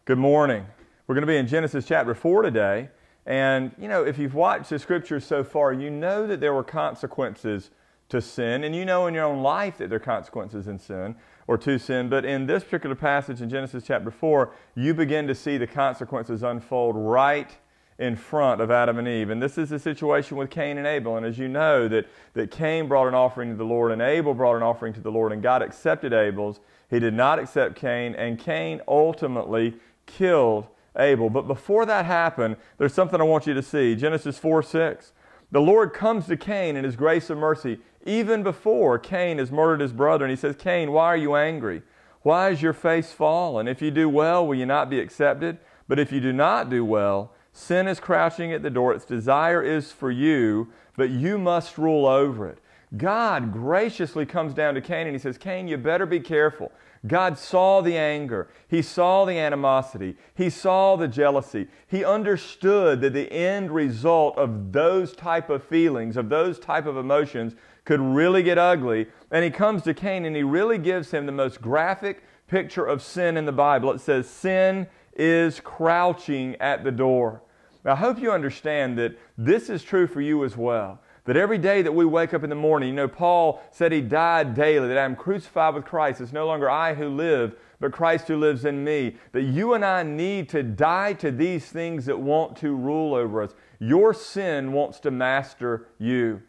Good morning. We're going to be in Genesis chapter 4 today. And, if you've watched the scriptures so far, you know that there were consequences to sin. And you know in your own life that there are consequences in sin or to sin. But in this particular passage in Genesis chapter 4, you begin to see the consequences unfold right in front of Adam and Eve. And this is the situation with Cain and Abel. And as you know, that Cain brought an offering to the Lord and Abel brought an offering to the Lord. And God accepted Abel's. He did not accept Cain. And Cain ultimately killed Abel. But before that happened, there's something I want you to see. Genesis 4:6. The Lord comes to Cain in His grace and mercy, even before Cain has murdered his brother. And He says, Cain, why are you angry? Why is your face fallen? If you do well, will you not be accepted? But if you do not do well, sin is crouching at the door. Its desire is for you, but you must rule over it. God graciously comes down to Cain and He says, Cain, you better be careful. God saw the anger. He saw the animosity. He saw the jealousy. He understood that the end result of those type of feelings, of those type of emotions, could really get ugly. And He comes to Cain and He really gives him the most graphic picture of sin in the Bible. It says, sin is crouching at the door. Now, I hope you understand that this is true for you as well. That every day that we wake up in the morning, Paul said he died daily, that I am crucified with Christ. It's no longer I who live, but Christ who lives in me. That you and I need to die to these things that want to rule over us. Your sin wants to master you.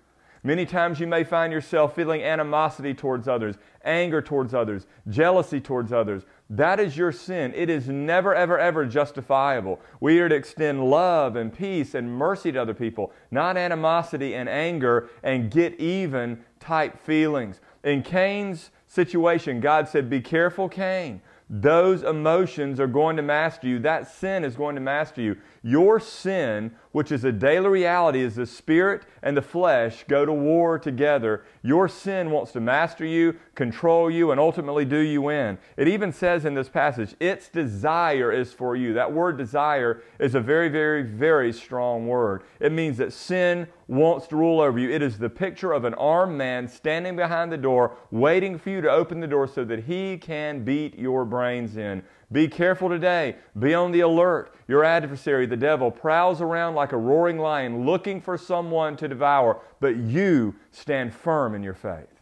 Many times you may find yourself feeling animosity towards others, anger towards others, jealousy towards others. That is your sin. It is never, ever, ever justifiable. We are to extend love and peace and mercy to other people, not animosity and anger and get even type feelings. In Cain's situation, God said, be careful, Cain. Those emotions are going to master you. That sin is going to master you. Your sin, which is a daily reality, as the spirit and the flesh go to war together. Your sin wants to master you, control you, and ultimately do you in. It even says in this passage, its desire is for you. That word desire is a very, very, very strong word. It means that sin wants to rule over you. It is the picture of an armed man standing behind the door, waiting for you to open the door so that he can beat your brains in. Be careful today. Be on the alert. Your adversary, the devil, prowls around like a roaring lion looking for someone to devour, but you stand firm in your faith.